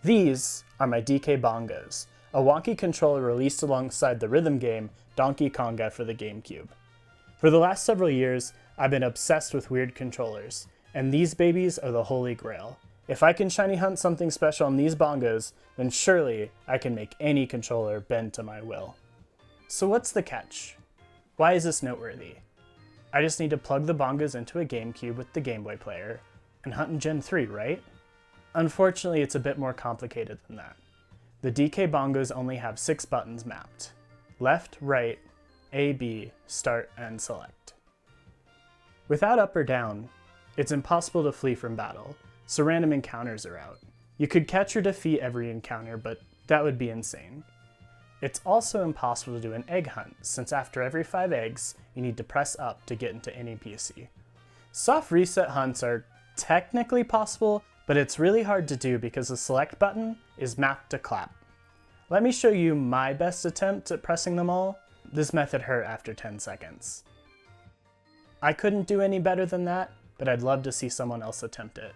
These are my DK Bongos, a wonky controller released alongside the rhythm game Donkey Konga for the GameCube. For the last several years, I've been obsessed with weird controllers, and these babies are the holy grail. If I can shiny hunt something special on these bongos, then surely I can make any controller bend to my will. So what's the catch? Why is this noteworthy? I just need to plug the bongos into a GameCube with the Game Boy player and hunt in Gen 3, right? Unfortunately, it's a bit more complicated than that. The DK Bongos only have 6 buttons mapped: left, right, A, B, start, and select. Without up or down, it's impossible to flee from battle, so random encounters are out. You could catch or defeat every encounter, but that would be insane. It's also impossible to do an egg hunt, since after every 5 eggs, you need to press up to get into any PC. Soft reset hunts are technically possible, but it's really hard to do because the select button is mapped to clap. Let me show you my best attempt at pressing them all. This method hurt after 10 seconds. I couldn't do any better than that, but I'd love to see someone else attempt it.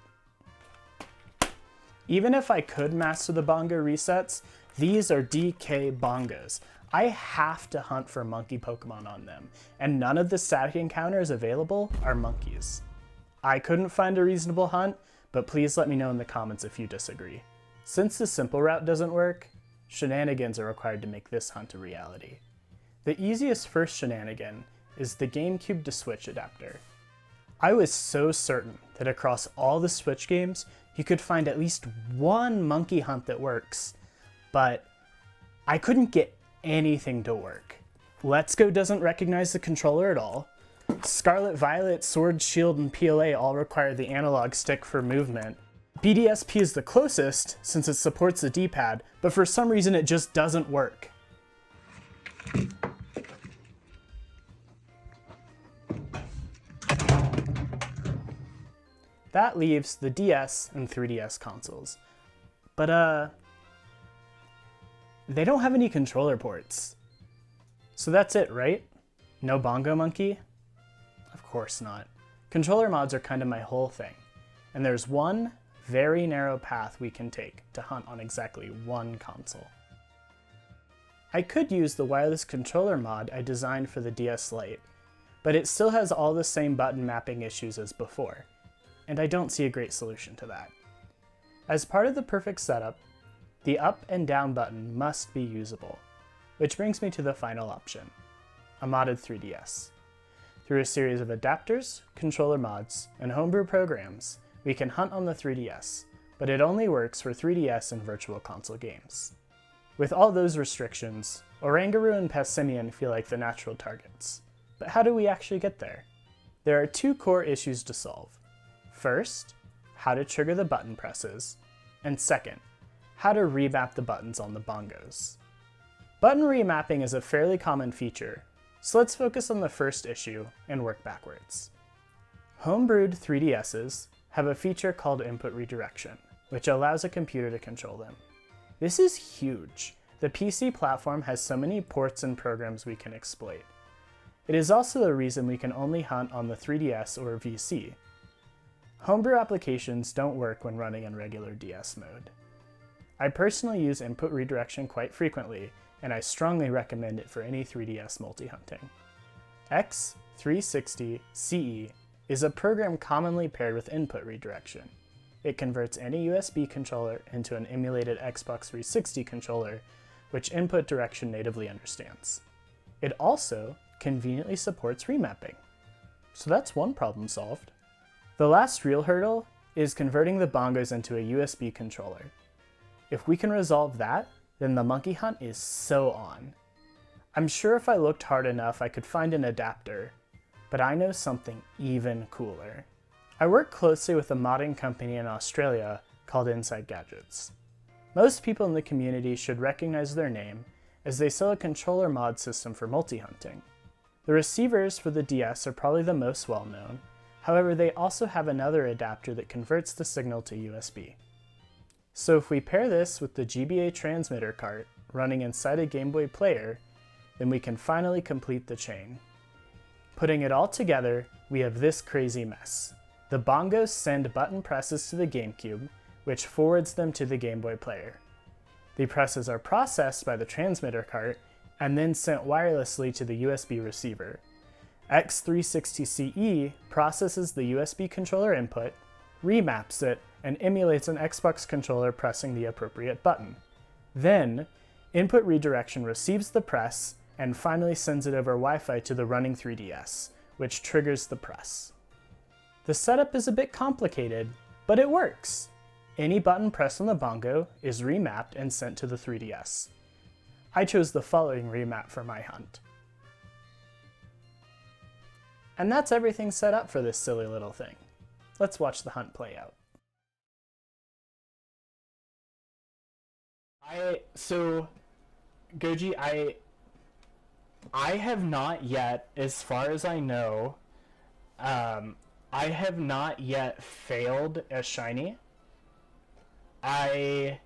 Even if I could master the bongo resets, these are DK Bongos. I have to hunt for monkey Pokemon on them, and none of the static encounters available are monkeys. I couldn't find a reasonable hunt, but please let me know in the comments if you disagree. Since the simple route doesn't work, shenanigans are required to make this hunt a reality. The easiest first shenanigan is the GameCube to Switch adapter. I was so certain that across all the Switch games, you could find at least one monkey hunt that works, but I couldn't get anything to work. Let's Go doesn't recognize the controller at all. Scarlet Violet, Sword, Shield, and PLA all require the analog stick for movement. BDSP is the closest since it supports the D-pad, but for some reason it just doesn't work. That leaves the DS and 3DS consoles. But they don't have any controller ports. So that's it, right? No Bongo Monkey? Of course not. Controller mods are kind of my whole thing, and there's one very narrow path we can take to hunt on exactly one console. I could use the wireless controller mod I designed for the DS Lite, but it still has all the same button mapping issues as before, and I don't see a great solution to that. As part of the perfect setup, the up and down button must be usable, which brings me to the final option, a modded 3DS. Through a series of adapters, controller mods, and homebrew programs, we can hunt on the 3DS, but it only works for 3DS and Virtual Console games. With all those restrictions, Oranguru and Passimian feel like the natural targets. But how do we actually get there? There are 2 core issues to solve. First, how to trigger the button presses, and second, how to remap the buttons on the bongos. Button remapping is a fairly common feature, so let's focus on the first issue and work backwards. Homebrewed 3DSs have a feature called input redirection, which allows a computer to control them. This is huge. The PC platform has so many ports and programs we can exploit. It is also the reason we can only hunt on the 3DS or VC. Homebrew applications don't work when running in regular DS mode. I personally use input redirection quite frequently, and I strongly recommend it for any 3DS multi-hunting. X360CE is a program commonly paired with input redirection. It converts any USB controller into an emulated Xbox 360 controller, which input direction natively understands. It also conveniently supports remapping. So that's one problem solved. The last real hurdle is converting the bongos into a USB controller. If we can resolve that, then the monkey hunt is so on. I'm sure if I looked hard enough I could find an adapter, but I know something even cooler. I work closely with a modding company in Australia called Inside Gadgets. Most people in the community should recognize their name, as they sell a controller mod system for multi-hunting. The receivers for the DS are probably the most well-known, however they also have another adapter that converts the signal to USB. So if we pair this with the GBA transmitter cart running inside a Game Boy player, then we can finally complete the chain. Putting it all together, we have this crazy mess. The bongos send button presses to the GameCube, which forwards them to the Game Boy player. The presses are processed by the transmitter cart and then sent wirelessly to the USB receiver. X360CE processes the USB controller input, remaps it, and emulates an Xbox controller pressing the appropriate button. Then, input redirection receives the press and finally sends it over Wi-Fi to the running 3DS, which triggers the press. The setup is a bit complicated, but it works. Any button pressed on the bongo is remapped and sent to the 3DS. I chose the following remap for my hunt. And that's everything set up for this silly little thing. Let's watch the hunt play out. Goji, I have not yet, as far as I know, I have not yet failed a shiny. But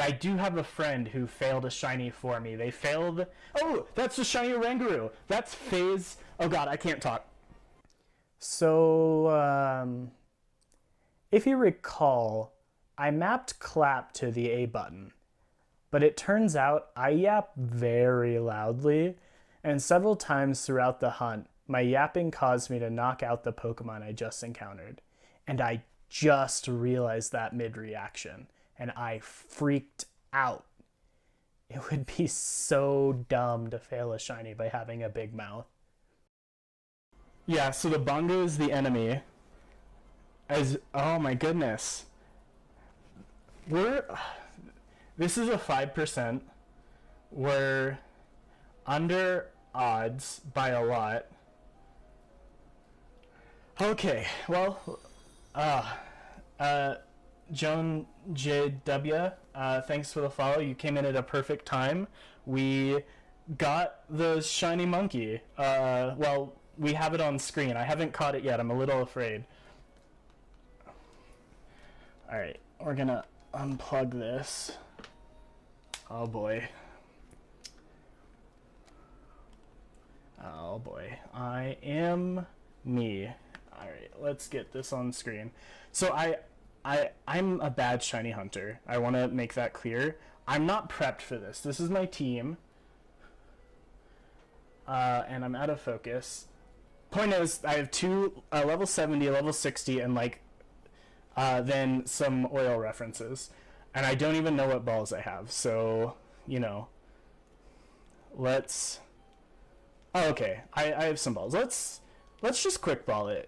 I do have a friend who failed a shiny for me. They failed... Oh, that's the shiny Oranguru. That's phase... Oh god, I can't talk. So, if you recall, I mapped clap to the A button. But it turns out I yap very loudly, and several times throughout the hunt, my yapping caused me to knock out the Pokemon I just encountered. And I just realized that mid-reaction, and I freaked out. It would be so dumb to fail a shiny by having a big mouth. Yeah, so the bongo is the enemy. Oh my goodness. This is a 5%. We're under odds by a lot. Okay, well, Joan JW, thanks for the follow. You came in at a perfect time. We got the shiny monkey. Well, we have it on screen. I haven't caught it yet. I'm a little afraid. Alright, we're gonna unplug this. Oh boy. Oh boy. I am me. Alright, let's get this on screen. So I'm a bad shiny hunter. I want to make that clear. I'm not prepped for this. This is my team. And I'm out of focus. Point is, I have two, level 70, level 60, and then some oil references. And I don't even know what balls I have, so, you know. Let's... Oh, okay. I have some balls. Let's just quick ball it.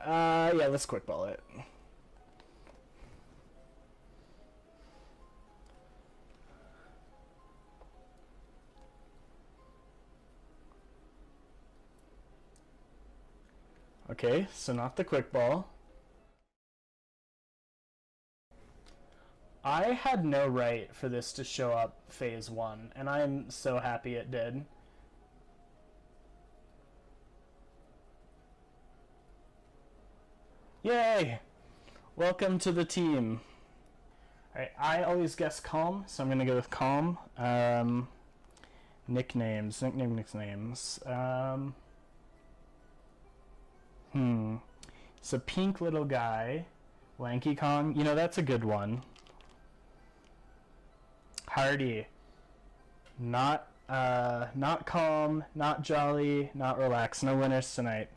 Yeah, let's quick ball it. Okay, so not the quick ball. I had no right for this to show up phase 1, and I'm so happy it did. Yay! Welcome to the team. Alright, I always guess calm, so I'm gonna go with calm. Nicknames. It's a pink little guy. Lanky Kong. You know, that's a good one. Hardy. Not calm, not jolly, not relaxed. No winners tonight.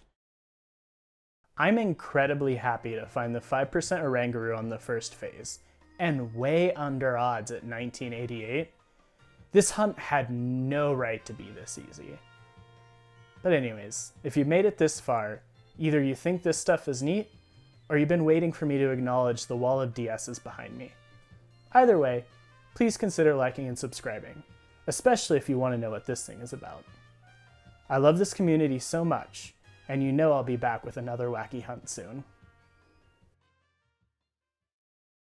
I'm incredibly happy to find the 5% Oranguru on the first phase, and way under odds at 1988. This hunt had no right to be this easy. But anyways, if you made it this far, either you think this stuff is neat, or you've been waiting for me to acknowledge the wall of DSs behind me. Either way, please consider liking and subscribing, especially if you want to know what this thing is about. I love this community so much, and you know I'll be back with another wacky hunt soon.